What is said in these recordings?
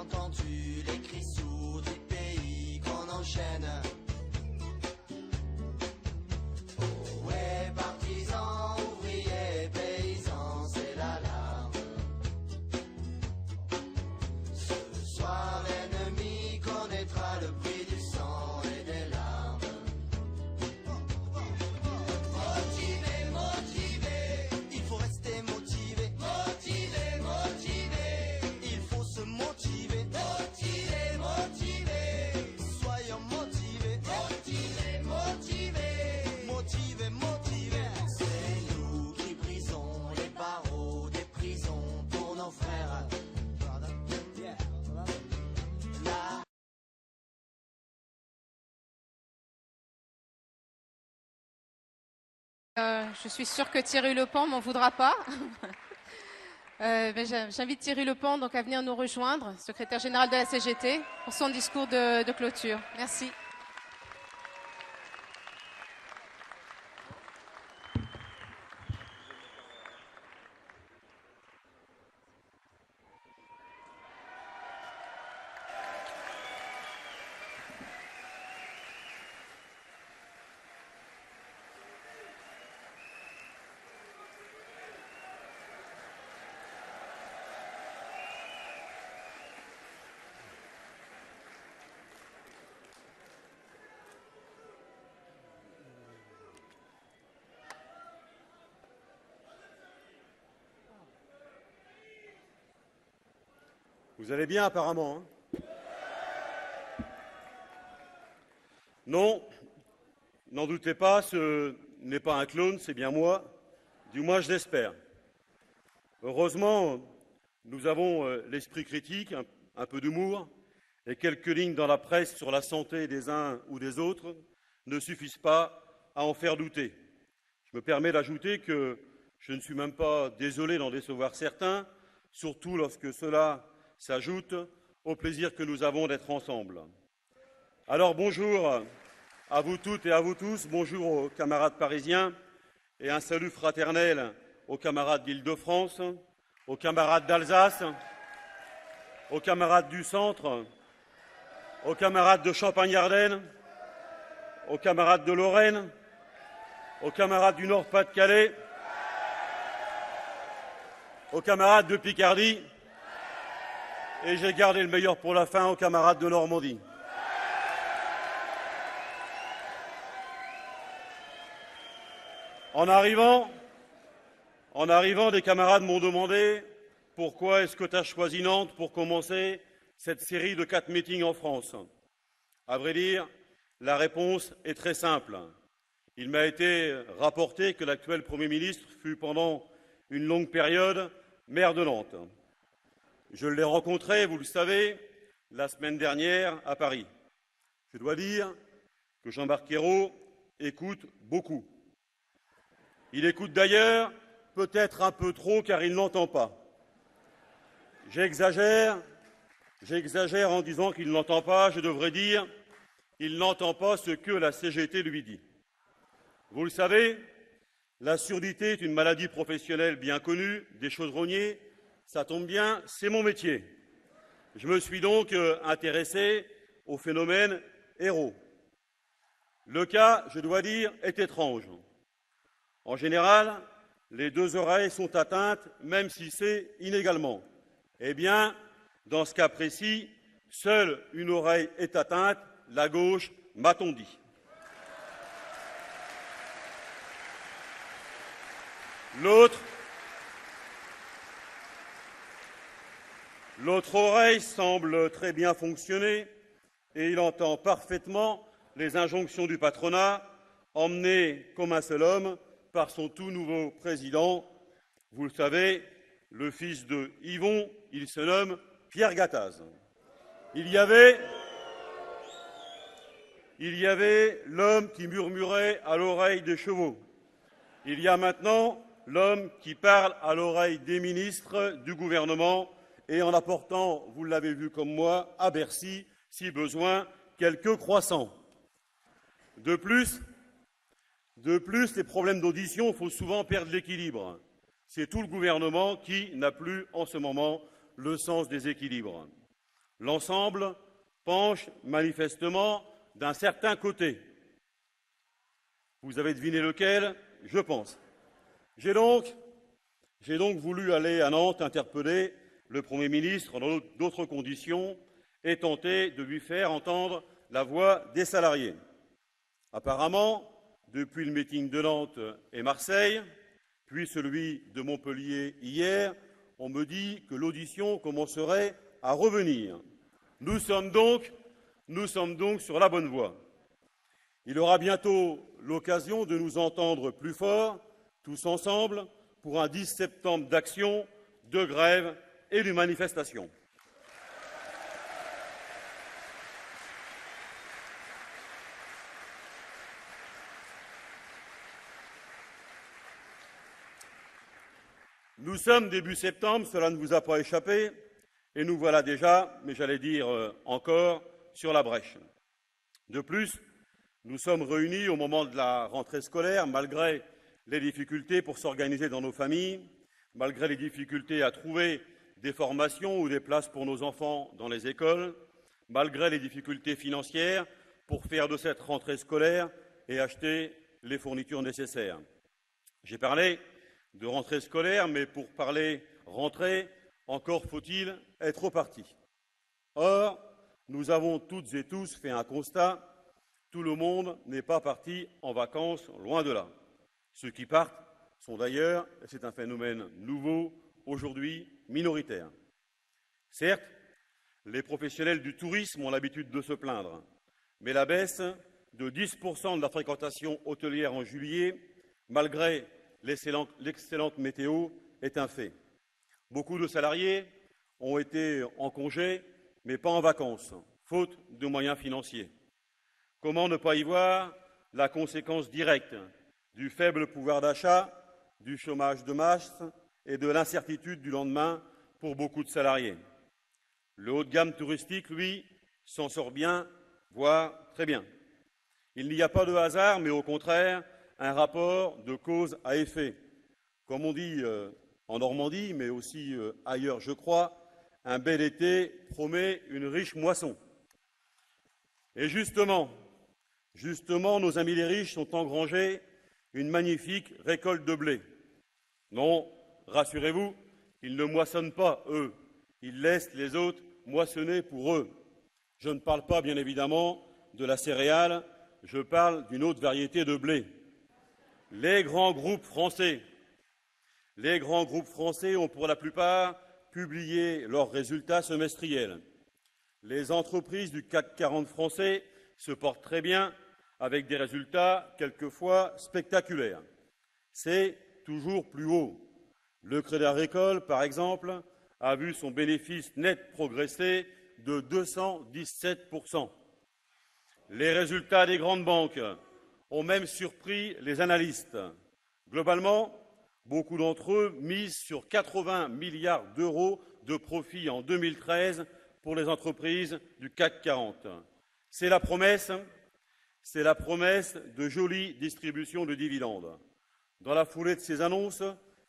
entendu les cris sourds du pays qu'on enchaîne. Oh ouais, partisans, ouvriers, paysans, c'est l'alarme. Ce soir, l'ennemi connaîtra le prix du sang et des larmes. Motivé, motivé, il faut rester motivé. Motivé, motivé, il faut se motiver. Motivé, motivé, soyons motivés. Motivé, motivé, motivé, motivé. C'est nous qui brisons les barreaux des prisons pour nos frères. Là. Je suis sûre que Thierry Lepant m'en voudra pas. J'invite Thierry Lepant donc à venir nous rejoindre, secrétaire général de la CGT, pour son discours de clôture. Merci. Vous allez bien apparemment, hein? Non, n'en doutez pas, ce n'est pas un clone, c'est bien moi, du moins je l'espère. Heureusement, nous avons l'esprit critique, un peu d'humour, et quelques lignes dans la presse sur la santé des uns ou des autres ne suffisent pas à en faire douter. Je me permets d'ajouter que je ne suis même pas désolé d'en décevoir certains, surtout lorsque cela s'ajoute au plaisir que nous avons d'être ensemble. Alors bonjour à vous toutes et à vous tous, bonjour aux camarades parisiens et un salut fraternel aux camarades d'Île-de-France, aux camarades d'Alsace, aux camarades du centre, aux camarades de Champagne-Ardenne, aux camarades de Lorraine, aux camarades du Nord-Pas-de-Calais, aux camarades de Picardie, et j'ai gardé le meilleur pour la fin aux camarades de Normandie. En arrivant, des camarades m'ont demandé « Pourquoi est-ce que tu as choisi Nantes pour commencer cette série de 4 meetings en France ?» À vrai dire, la réponse est très simple. Il m'a été rapporté que l'actuel Premier ministre fut pendant une longue période maire de Nantes. Je l'ai rencontré, vous le savez, la semaine dernière à Paris. Je dois dire que Jean-Marc Ayrault écoute beaucoup. Il écoute d'ailleurs peut-être un peu trop car il n'entend pas. J'exagère en disant qu'il n'entend pas, je devrais dire il n'entend pas ce que la CGT lui dit. Vous le savez, la surdité est une maladie professionnelle bien connue des chaudronniers. Ça tombe bien, c'est mon métier. Je me suis donc intéressé au phénomène Ayrault. Le cas, je dois dire, est étrange. En général, les deux oreilles sont atteintes, même si c'est inégalement. Eh bien, dans ce cas précis, seule une oreille est atteinte, la gauche, m'a-t-on dit. L'autre oreille semble très bien fonctionner et il entend parfaitement les injonctions du patronat, emmené comme un seul homme par son tout nouveau président. Vous le savez, le fils de Yvon, il se nomme Pierre Gattaz. Il y avait l'homme qui murmurait à l'oreille des chevaux. Il y a maintenant l'homme qui parle à l'oreille des ministres du gouvernement et en apportant, vous l'avez vu comme moi, à Bercy, si besoin, quelques croissants. De plus, les problèmes d'audition font souvent perdre l'équilibre. C'est tout le gouvernement qui n'a plus, en ce moment, le sens des équilibres. l'ensemble penche manifestement d'un certain côté. Vous avez deviné lequel, je pense. J'ai donc voulu aller à Nantes interpeller le Premier ministre dans d'autres conditions et tenter de lui faire entendre la voix des salariés. Apparemment, depuis le meeting de Nantes et Marseille, puis celui de Montpellier hier, on me dit que l'audition commencerait à revenir. Nous sommes donc sur la bonne voie. Il aura bientôt l'occasion de nous entendre plus fort, tous ensemble, pour un 10 septembre d'action, de grève et de manifestation. Nous sommes début septembre, cela ne vous a pas échappé, et nous voilà déjà, mais j'allais dire encore, sur la brèche. De plus, nous sommes réunis au moment de la rentrée scolaire, malgré les difficultés pour s'organiser dans nos familles, malgré les difficultés à trouver des formations ou des places pour nos enfants dans les écoles, malgré les difficultés financières pour faire de cette rentrée scolaire et acheter les fournitures nécessaires. J'ai parlé de rentrée scolaire, mais pour parler rentrée, encore faut-il être reparti. Or, nous avons toutes et tous fait un constat, tout le monde n'est pas parti en vacances, loin de là. Ceux qui partent sont d'ailleurs, et c'est un phénomène nouveau, aujourd'hui minoritaire. Certes, les professionnels du tourisme ont l'habitude de se plaindre, mais la baisse de 10% de la fréquentation hôtelière en juillet, malgré l'excellente météo, est un fait. Beaucoup de salariés ont été en congé, mais pas en vacances, faute de moyens financiers. Comment ne pas y voir la conséquence directe du faible pouvoir d'achat, du chômage de masse et de l'incertitude du lendemain pour beaucoup de salariés. Le haut de gamme touristique, lui, s'en sort bien, voire très bien. Il n'y a pas de hasard, mais au contraire, un rapport de cause à effet. Comme on dit en Normandie, mais aussi ailleurs, je crois, un bel été promet une riche moisson. Et justement, nos amis les riches ont engrangé une magnifique récolte de blé. Non, rassurez-vous, ils ne moissonnent pas, eux. Ils laissent les autres moissonner pour eux. Je ne parle pas, bien évidemment, de la céréale, je parle d'une autre variété de blé. Les grands groupes français ont pour la plupart publié leurs résultats semestriels. Les entreprises du CAC 40 français se portent très bien, avec des résultats quelquefois spectaculaires. C'est toujours plus haut. Le Crédit Agricole, par exemple, a vu son bénéfice net progresser de 217%. Les résultats des grandes banques ont même surpris les analystes. Globalement, beaucoup d'entre eux misent sur 80 milliards d'euros de profit en 2013 pour les entreprises du CAC 40. C'est la promesse de jolies distributions de dividendes. Dans la foulée de ces annonces,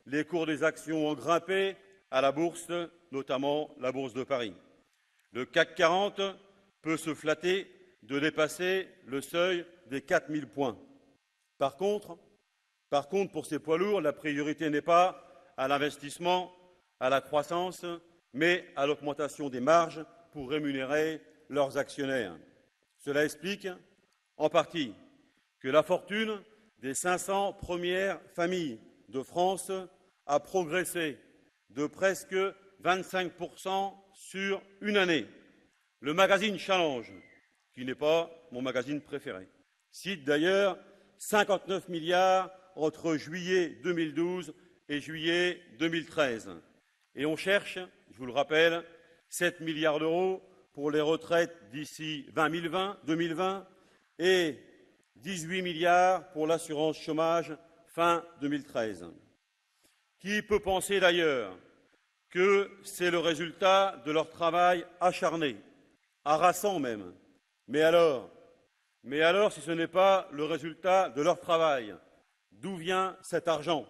les cours des actions ont grimpé à la bourse, notamment la bourse de Paris. Le CAC 40 peut se flatter de dépasser le seuil des 4000 points. Par contre, pour ces poids lourds, la priorité n'est pas à l'investissement, à la croissance, mais à l'augmentation des marges pour rémunérer leurs actionnaires. Cela explique, en partie, que la fortune des 500 premières familles de France a progressé de presque 25% sur une année. Le magazine Challenge, qui n'est pas mon magazine préféré, cite d'ailleurs 59 milliards entre juillet 2012 et juillet 2013. Et on cherche, je vous le rappelle, 7 milliards d'euros pour les retraites d'ici 2020 et 18 milliards pour l'assurance chômage fin 2013. Qui peut penser d'ailleurs que c'est le résultat de leur travail acharné, harassant même. Mais alors, si ce n'est pas le résultat de leur travail, d'où vient cet argent?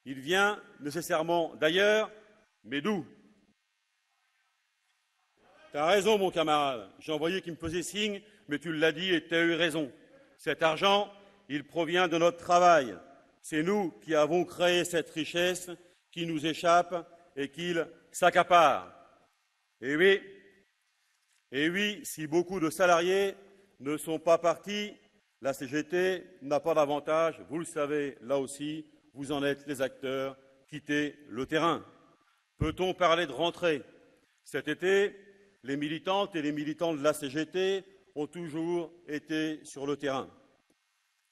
Il vient nécessairement d'ailleurs, mais d'où? T'as raison, mon camarade. J'ai envoyé qui me faisait signe, mais tu l'as dit et tu as eu raison. Cet argent, il provient de notre travail. C'est nous qui avons créé cette richesse qui nous échappe et qu'il s'accapare. Et oui, si beaucoup de salariés ne sont pas partis, la CGT n'a pas d'avantage. Vous le savez, là aussi, vous en êtes les acteurs. Quittez le terrain. Peut-on parler de rentrée? Cet été, les militantes et les militants de la CGT ont toujours été sur le terrain.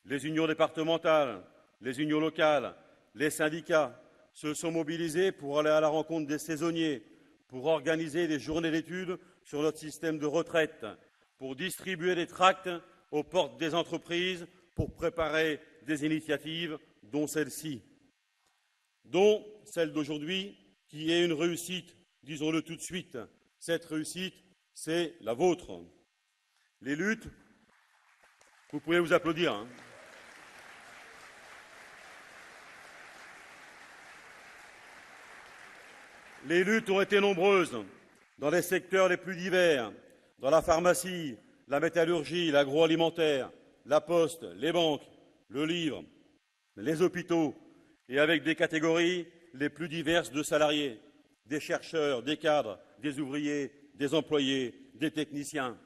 Les unions départementales, les unions locales, les syndicats se sont mobilisés pour aller à la rencontre des saisonniers, pour organiser des journées d'études sur notre système de retraite, pour distribuer des tracts aux portes des entreprises, pour préparer des initiatives, dont celle-ci, dont celle d'aujourd'hui, qui est une réussite, disons-le tout de suite. Cette réussite, c'est la vôtre. Les luttes, vous pouvez vous applaudir, hein. Les luttes ont été nombreuses dans les secteurs les plus divers, dans la pharmacie, la métallurgie, l'agroalimentaire, la poste, les banques, le livre, les hôpitaux, et avec des catégories les plus diverses de salariés, des chercheurs, des cadres, des ouvriers, des employés, des techniciens.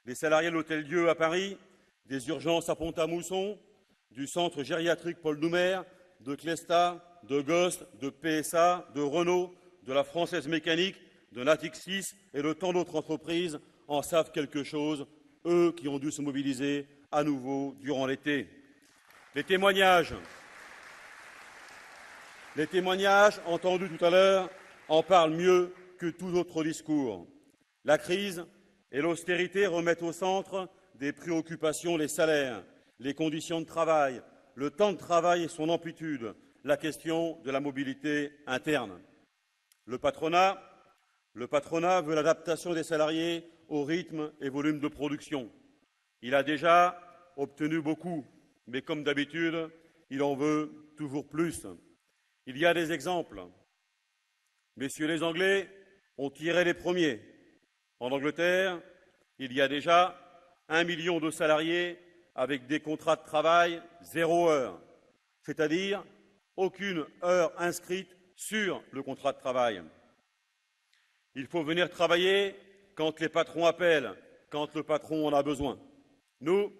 Les salariés de l'Hôtel-Dieu à Paris, des urgences à Pont-à-Mousson, du centre gériatrique Paul Doumer, de Clesta, de Gost, de PSA, de Renault, de la Française Mécanique, de Natixis et de tant d'autres entreprises en savent quelque chose, eux qui ont dû se mobiliser à nouveau durant l'été. Les témoignages entendus tout à l'heure en parlent mieux que tout autre discours. La crise et l'austérité remettent au centre des préoccupations les salaires, les conditions de travail, le temps de travail et son amplitude, la question de la mobilité interne. Le patronat veut l'adaptation des salariés au rythme et volume de production. Il a déjà obtenu beaucoup, mais comme d'habitude, il en veut toujours plus. Il y a des exemples. Messieurs les Anglais ont tiré les premiers. En Angleterre, il y a déjà 1 million de salariés avec des contrats de travail 0 heure, c'est-à-dire aucune heure inscrite sur le contrat de travail. Il faut venir travailler quand les patrons appellent, quand le patron en a besoin. Nous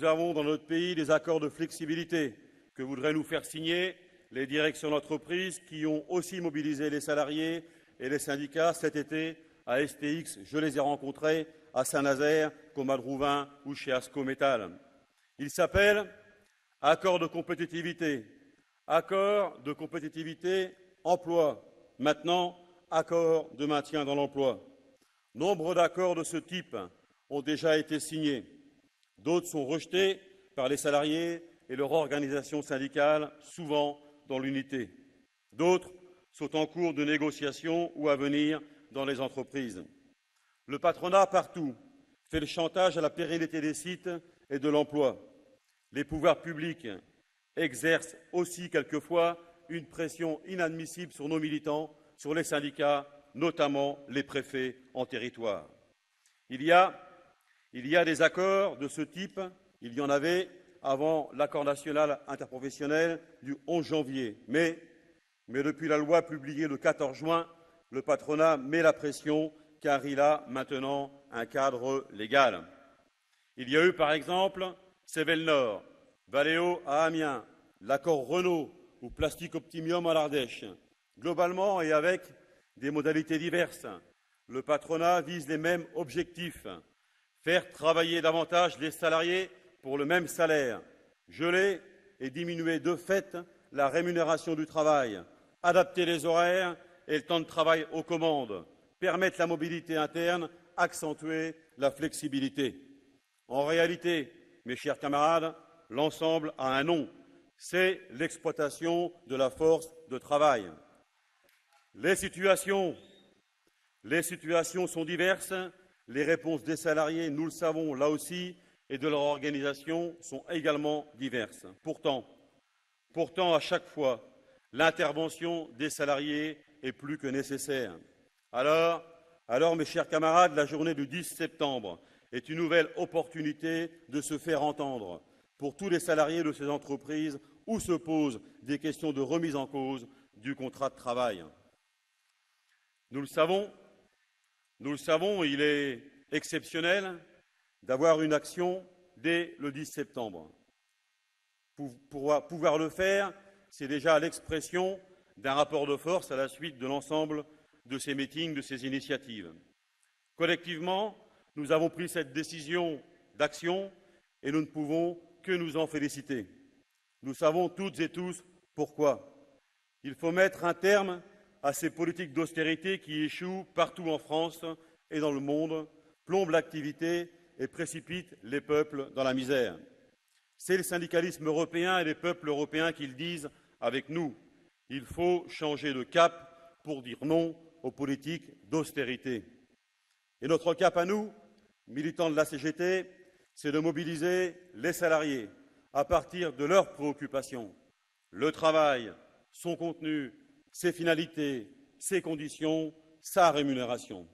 avons dans notre pays des accords de flexibilité que voudraient nous faire signer les directions d'entreprise qui ont aussi mobilisé les salariés et les syndicats cet été à STX. Je les ai rencontrés à Saint-Nazaire, comme à Drouvin ou chez Asco Métal. Ils s'appellent accords de compétitivité. Accord de compétitivité emploi. Maintenant, accord de maintien dans l'emploi. Nombre d'accords de ce type ont déjà été signés. D'autres sont rejetés par les salariés et leur organisation syndicale, souvent dans l'unité. D'autres sont en cours de négociation ou à venir dans les entreprises. Le patronat, partout, fait le chantage à la pérennité des sites et de l'emploi. Les pouvoirs publics exercent aussi quelquefois une pression inadmissible sur nos militants, sur les syndicats, notamment les préfets en territoire. Il y a des accords de ce type, il y en avait avant l'accord national interprofessionnel du 11 janvier. Mais depuis la loi publiée le 14 juin, le patronat met la pression car il a maintenant un cadre légal. Il y a eu par exemple Sevel-Nord, Valeo à Amiens, l'accord Renault ou Plastic Optimium à l'Ardèche. Globalement et avec des modalités diverses, le patronat vise les mêmes objectifs. Faire travailler davantage les salariés pour le même salaire, geler et diminuer de fait la rémunération du travail, adapter les horaires et le temps de travail aux commandes, permettre la mobilité interne, accentuer la flexibilité. En réalité, mes chers camarades, l'ensemble a un nom, c'est l'exploitation de la force de travail. Les situations sont diverses, les réponses des salariés, nous le savons là aussi, et de leur organisation sont également diverses. Pourtant, à chaque fois, l'intervention des salariés est plus que nécessaire. Alors, Alors, mes chers camarades, la journée du 10 septembre est une nouvelle opportunité de se faire entendre pour tous les salariés de ces entreprises où se posent des questions de remise en cause du contrat de travail. Nous le savons, il est exceptionnel d'avoir une action dès le 10 septembre. Pour pouvoir le faire, c'est déjà l'expression d'un rapport de force à la suite de l'ensemble de ces meetings, de ces initiatives. Collectivement, nous avons pris cette décision d'action et nous ne pouvons que nous en féliciter. Nous savons toutes et tous pourquoi. Il faut mettre un terme à ces politiques d'austérité qui échouent partout en France et dans le monde, plombent l'activité et précipitent les peuples dans la misère. C'est le syndicalisme européen et les peuples européens qui le disent avec nous. Il faut changer de cap pour dire non aux politiques d'austérité. Et notre cap à nous, militants de la CGT, c'est de mobiliser les salariés à partir de leurs préoccupations. Le travail, son contenu, ses finalités, ses conditions, sa rémunération.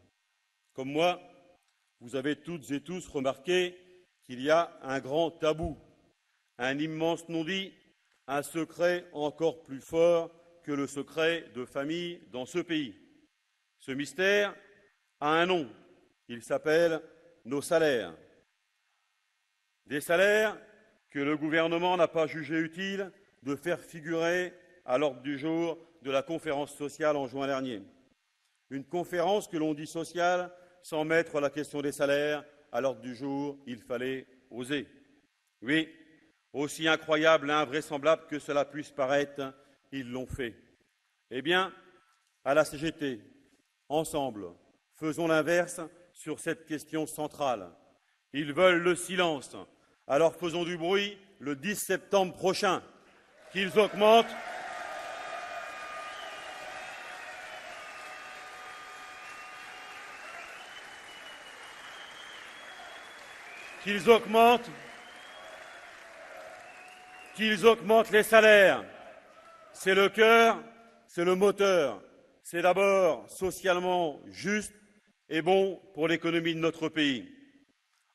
Comme moi, vous avez toutes et tous remarqué qu'il y a un grand tabou, un immense non-dit, un secret encore plus fort que le secret de famille dans ce pays. Ce mystère a un nom, il s'appelle nos salaires. Des salaires que le gouvernement n'a pas jugé utile de faire figurer à l'ordre du jour de la conférence sociale en juin dernier. Une conférence que l'on dit sociale sans mettre la question des salaires à l'ordre du jour, il fallait oser. Oui, aussi incroyable et invraisemblable que cela puisse paraître, ils l'ont fait. Eh bien, à la CGT, ensemble, faisons l'inverse sur cette question centrale. Ils veulent le silence, alors faisons du bruit le 10 septembre prochain, qu'ils augmentent qu'ils augmentent les salaires. C'est le cœur, c'est le moteur. C'est d'abord socialement juste et bon pour l'économie de notre pays.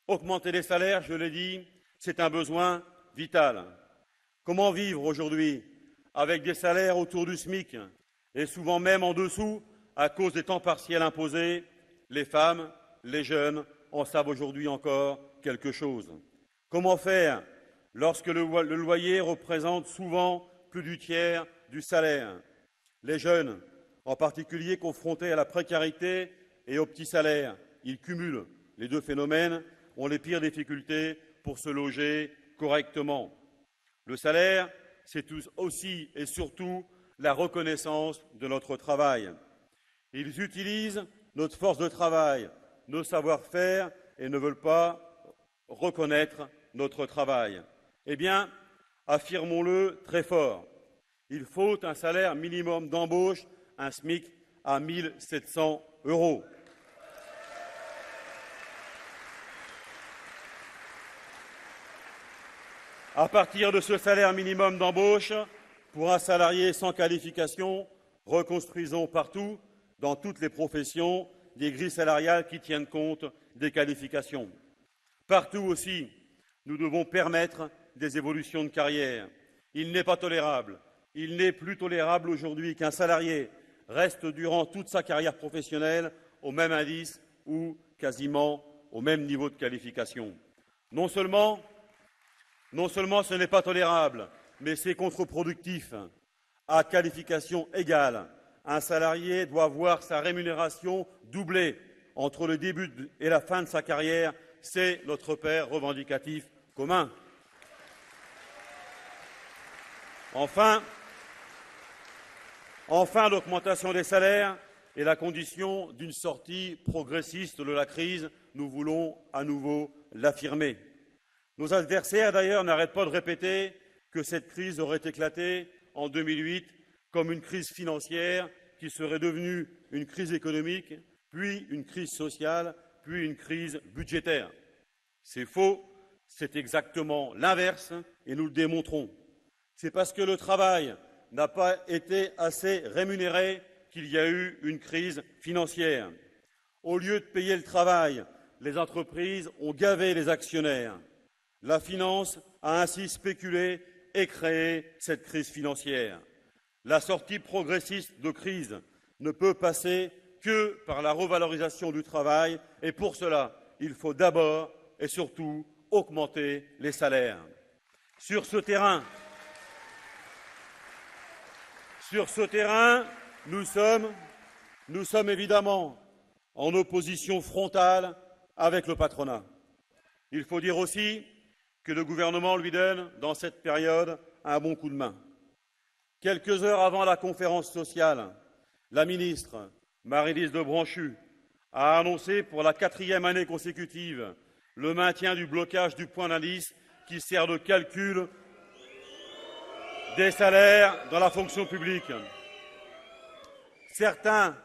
Augmenter les salaires, je l'ai dit, c'est un besoin vital. Comment vivre aujourd'hui avec des salaires autour du SMIC et souvent même en dessous à cause des temps partiels imposés? Les femmes, les jeunes en savent aujourd'hui encore quelque chose. Comment faire lorsque le loyer représente souvent plus du tiers du salaire? Les jeunes, en particulier confrontés à la précarité et aux petits salaires, ils cumulent les deux phénomènes, ont les pires difficultés pour se loger correctement. Le salaire, c'est aussi et surtout la reconnaissance de notre travail. Ils utilisent notre force de travail, nos savoir-faire et ne veulent pas reconnaître notre travail. Eh bien, affirmons-le très fort. Il faut un salaire minimum d'embauche, un SMIC à 1 700 €. À partir de ce salaire minimum d'embauche, pour un salarié sans qualification, reconstruisons partout, dans toutes les professions, des grilles salariales qui tiennent compte des qualifications. Partout aussi, nous devons permettre des évolutions de carrière. Il n'est plus tolérable aujourd'hui qu'un salarié reste durant toute sa carrière professionnelle au même indice ou quasiment au même niveau de qualification. Non seulement ce n'est pas tolérable, mais c'est contre-productif. À qualification égale, un salarié doit voir sa rémunération doublée entre le début et la fin de sa carrière. C'est notre repère revendicatif commun. Enfin, l'augmentation des salaires est la condition d'une sortie progressiste de la crise. Nous voulons à nouveau l'affirmer. Nos adversaires, d'ailleurs, n'arrêtent pas de répéter que cette crise aurait éclaté en 2008 comme une crise financière qui serait devenue une crise économique, puis une crise sociale, puis une crise budgétaire. C'est faux, c'est exactement l'inverse et nous le démontrons. C'est parce que le travail n'a pas été assez rémunéré qu'il y a eu une crise financière. Au lieu de payer le travail, les entreprises ont gavé les actionnaires. La finance a ainsi spéculé et créé cette crise financière. La sortie progressiste de crise ne peut passer que par la revalorisation du travail et pour cela, il faut d'abord et surtout augmenter les salaires. Sur ce terrain, nous sommes évidemment en opposition frontale avec le patronat. Il faut dire aussi que le gouvernement lui donne, dans cette période, un bon coup de main. Quelques heures avant la conférence sociale, la ministre Maryse de Brochu a annoncé pour la 4e année consécutive le maintien du blocage du point d'indice qui sert de calcul des salaires dans la fonction publique. Certains,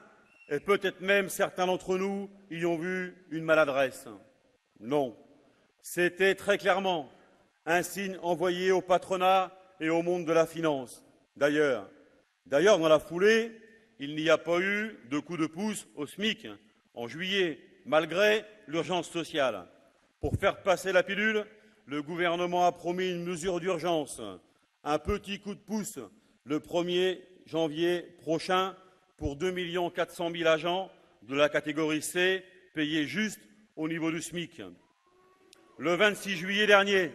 et peut-être même certains d'entre nous, y ont vu une maladresse. Non, c'était très clairement un signe envoyé au patronat et au monde de la finance. D'ailleurs, dans la foulée, il n'y a pas eu de coup de pouce au SMIC en juillet, malgré l'urgence sociale. Pour faire passer la pilule, le gouvernement a promis une mesure d'urgence, un petit coup de pouce le 1er janvier prochain pour 2 400 000 agents de la catégorie C, payés juste au niveau du SMIC. Le 26 juillet dernier,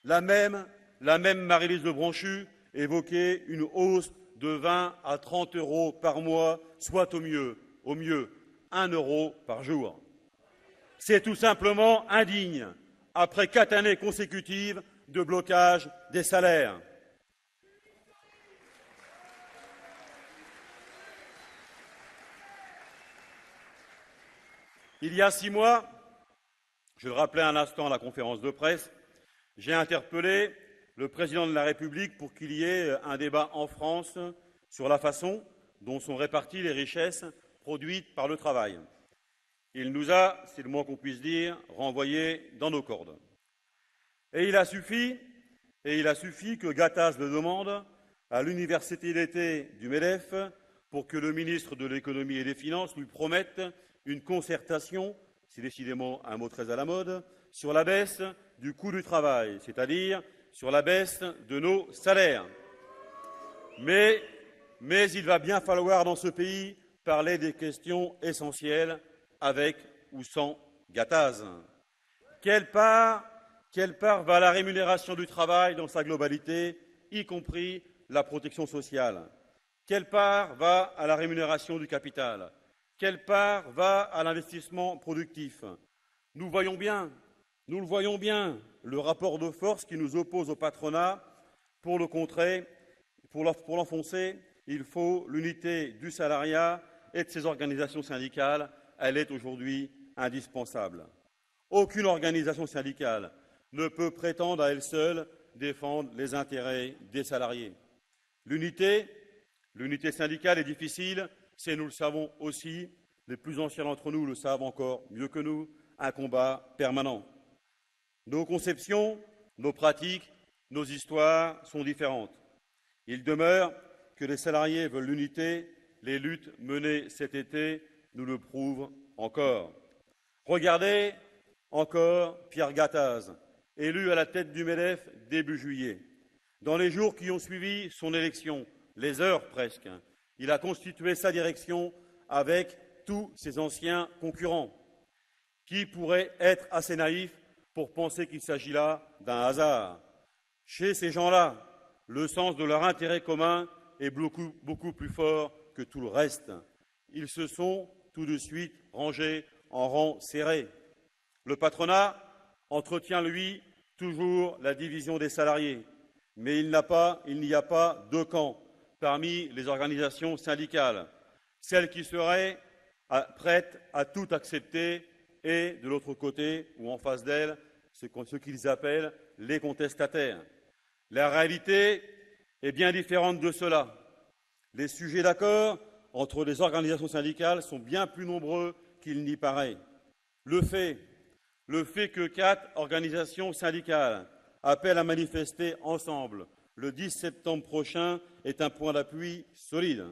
la même Maryse de Brochu évoquait une hausse de 20 à 30 euros par mois, soit au mieux 1 euro par jour. C'est tout simplement indigne, après 4 années consécutives de blocage des salaires. Il y a 6 mois, je le rappelais un instant à la conférence de presse, j'ai interpellé le président de la République pour qu'il y ait un débat en France sur la façon dont sont réparties les richesses produites par le travail. Il nous a, c'est le moins qu'on puisse dire, renvoyés dans nos cordes. Et il a suffi que Gattaz le demande à l'université d'été du MEDEF pour que le ministre de l'Économie et des Finances lui promette une concertation, c'est décidément un mot très à la mode, sur la baisse du coût du travail, c'est-à-dire sur la baisse de nos salaires. Mais il va bien falloir dans ce pays parler des questions essentielles avec ou sans Gattaz. Quelle part va la rémunération du travail dans sa globalité, y compris la protection sociale? Quelle part va à la rémunération du capital? Quelle part va à l'investissement productif? Nous le voyons bien, le rapport de force qui nous oppose au patronat. Pour le contrer, pour l'enfoncer, il faut l'unité du salariat et de ses organisations syndicales. Elle est aujourd'hui indispensable. Aucune organisation syndicale ne peut prétendre à elle seule défendre les intérêts des salariés. L'unité syndicale est difficile, c'est, nous le savons aussi, les plus anciens d'entre nous le savent encore mieux que nous, un combat permanent. Nos conceptions, nos pratiques, nos histoires sont différentes. Il demeure que les salariés veulent l'unité, les luttes menées cet été nous le prouvent encore. Regardez encore Pierre Gattaz, élu à la tête du MEDEF début juillet. Dans les jours qui ont suivi son élection, les heures presque, il a constitué sa direction avec tous ses anciens concurrents. Qui pourrait être assez naïf pour penser qu'il s'agit là d'un hasard? Chez ces gens-là, le sens de leur intérêt commun est beaucoup plus fort que tout le reste. Ils se sont tout de suite rangés en rang serré. Le patronat entretient, lui, toujours la division des salariés, mais il n'y a pas deux camps parmi les organisations syndicales, celles qui seraient prêtes à tout accepter et, de l'autre côté, ou en face d'elles, ce qu'ils appellent les contestataires. La réalité est bien différente de cela. Les sujets d'accord entre les organisations syndicales sont bien plus nombreux qu'il n'y paraît. Le fait que 4 organisations syndicales appellent à manifester ensemble le 10 septembre prochain est un point d'appui solide.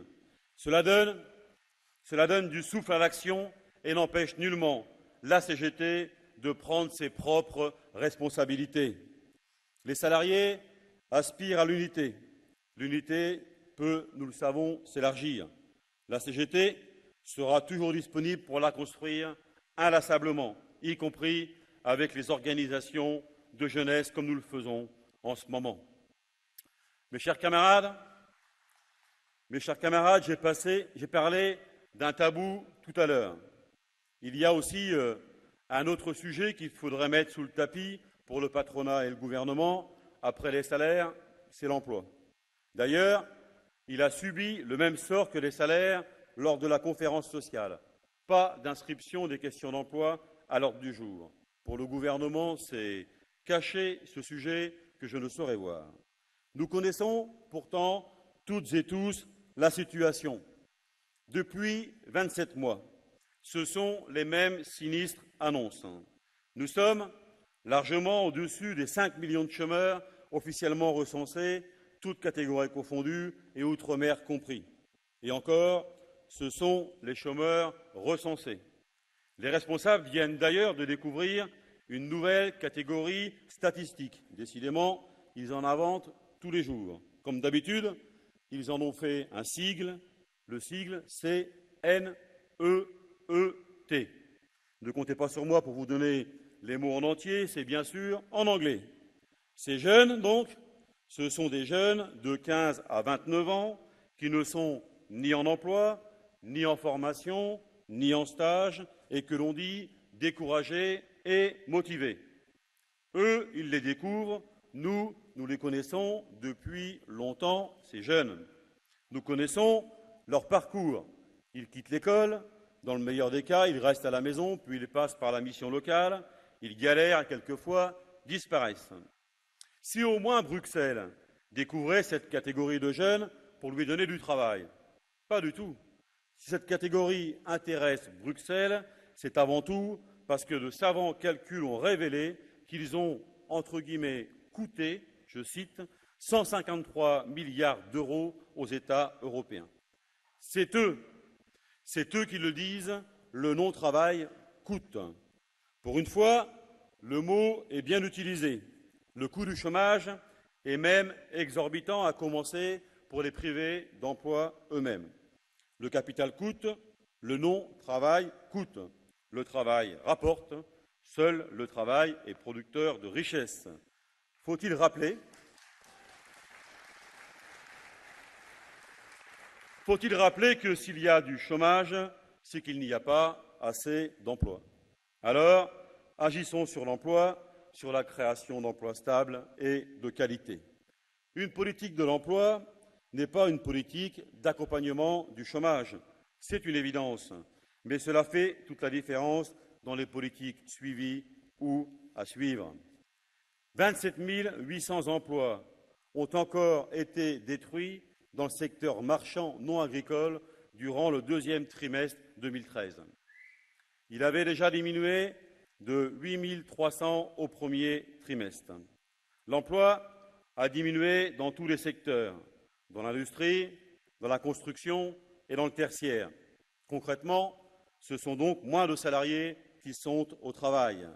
Cela donne du souffle à l'action et n'empêche nullement la CGT de prendre ses propres responsabilités. Les salariés aspirent à l'unité. L'unité peut, nous le savons, s'élargir. La CGT sera toujours disponible pour la construire inlassablement, y compris avec les organisations de jeunesse comme nous le faisons en ce moment. Mes chers camarades, j'ai parlé d'un tabou tout à l'heure. Il y a aussi un autre sujet qu'il faudrait mettre sous le tapis pour le patronat et le gouvernement, après les salaires, c'est l'emploi. D'ailleurs, il a subi le même sort que les salaires lors de la conférence sociale. Pas d'inscription des questions d'emploi à l'ordre du jour. Pour le gouvernement, c'est cacher ce sujet que je ne saurais voir. Nous connaissons pourtant toutes et tous la situation. Depuis 27 mois, ce sont les mêmes sinistres annonces. Nous sommes largement au-dessus des 5 millions de chômeurs officiellement recensés, toutes catégories confondues et outre-mer compris. Et encore, ce sont les chômeurs recensés. Les responsables viennent d'ailleurs de découvrir une nouvelle catégorie statistique. Décidément, ils en inventent tous les jours. Comme d'habitude, ils en ont fait un sigle. Le sigle, c'est NEET. Ne comptez pas sur moi pour vous donner les mots en entier, c'est bien sûr en anglais. Ces jeunes, donc, ce sont des jeunes de 15 à 29 ans qui ne sont ni en emploi, ni en formation, ni en stage, et que l'on dit découragés et motivés. Eux, ils les découvrent, nous les connaissons depuis longtemps, ces jeunes. Nous connaissons leur parcours. Ils quittent l'école, dans le meilleur des cas, ils restent à la maison, puis ils passent par la mission locale, ils galèrent et quelquefois disparaissent. Si au moins Bruxelles découvrait cette catégorie de jeunes pour lui donner du travail, pas du tout. Si cette catégorie intéresse Bruxelles, c'est avant tout parce que de savants calculs ont révélé qu'ils ont, entre guillemets, coûté, je cite, 153 milliards d'euros aux États européens. C'est eux qui le disent, le non-travail coûte. Pour une fois, le mot est bien utilisé. Le coût du chômage est même exorbitant, à commencer pour les privés d'emploi eux-mêmes. Le capital coûte, le non-travail coûte. Le travail rapporte, seul le travail est producteur de richesse. Faut-il rappeler que s'il y a du chômage, c'est qu'il n'y a pas assez d'emplois. Alors, agissons sur l'emploi, sur la création d'emplois stables et de qualité. Une politique de l'emploi n'est pas une politique d'accompagnement du chômage. C'est une évidence, mais cela fait toute la différence dans les politiques suivies ou à suivre. 27 800 emplois ont encore été détruits dans le secteur marchand non agricole durant le deuxième trimestre 2013. Il avait déjà diminué de 8 300 au premier trimestre. L'emploi a diminué dans tous les secteurs, dans l'industrie, dans la construction et dans le tertiaire. Concrètement, ce sont donc moins de salariés qui sont au travail.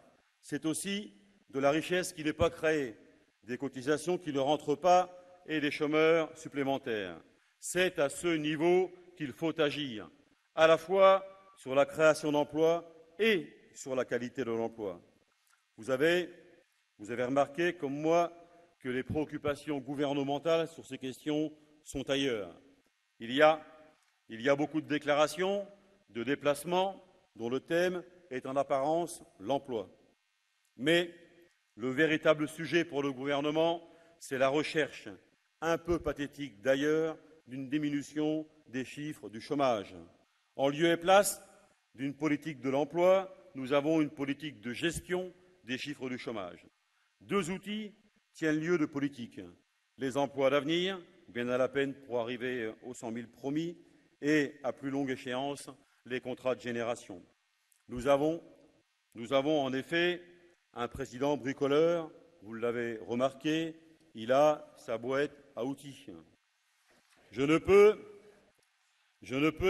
C'est aussi de la richesse qui n'est pas créée, des cotisations qui ne rentrent pas et des chômeurs supplémentaires. C'est à ce niveau qu'il faut agir, à la fois sur la création d'emplois et sur la qualité de l'emploi. Vous avez remarqué, comme moi, que les préoccupations gouvernementales sur ces questions sont ailleurs. Il y a beaucoup de déclarations, de déplacements, dont le thème est en apparence l'emploi. Mais le véritable sujet pour le gouvernement, c'est la recherche, un peu pathétique d'ailleurs, d'une diminution des chiffres du chômage. En lieu et place d'une politique de l'emploi, nous avons une politique de gestion des chiffres du chômage. Deux outils tiennent lieu de politique. Les emplois d'avenir, bien à la peine pour arriver aux 100 000 promis, et, à plus longue échéance, les contrats de génération. Nous avons en effet un président bricoleur, vous l'avez remarqué, il a sa boîte à outils. Je ne peux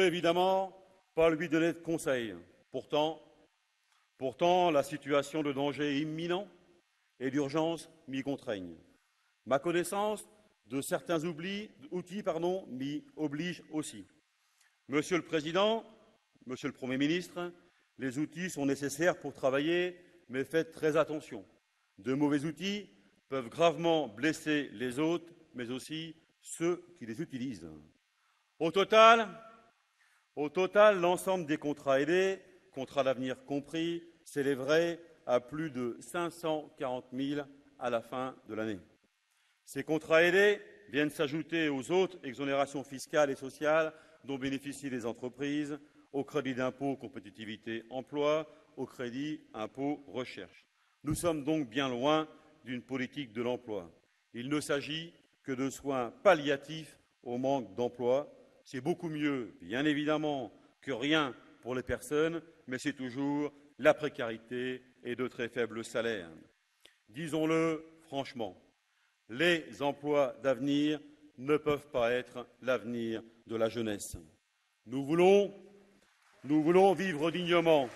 évidemment pas lui donner de conseils. Pourtant, la situation de danger imminent et d'urgence m'y contraignent. Ma connaissance de certains outils m'y oblige aussi. Monsieur le Président, Monsieur le Premier ministre, les outils sont nécessaires pour travailler, mais faites très attention. De mauvais outils peuvent gravement blesser les autres, mais aussi ceux qui les utilisent. Au total, l'ensemble des contrats aidés, contrats d'avenir compris, s'élèverait à plus de 540 000 à la fin de l'année. Ces contrats aidés viennent s'ajouter aux autres exonérations fiscales et sociales dont bénéficient les entreprises, au crédit d'impôt compétitivité emploi, au crédit impôt recherche. Nous sommes donc bien loin d'une politique de l'emploi. Il ne s'agit que de soins palliatifs au manque d'emploi. C'est beaucoup mieux, bien évidemment, que rien pour les personnes, mais c'est toujours la précarité et de très faibles salaires. Disons-le franchement, les emplois d'avenir ne peuvent pas être l'avenir de la jeunesse. Nous voulons vivre dignement.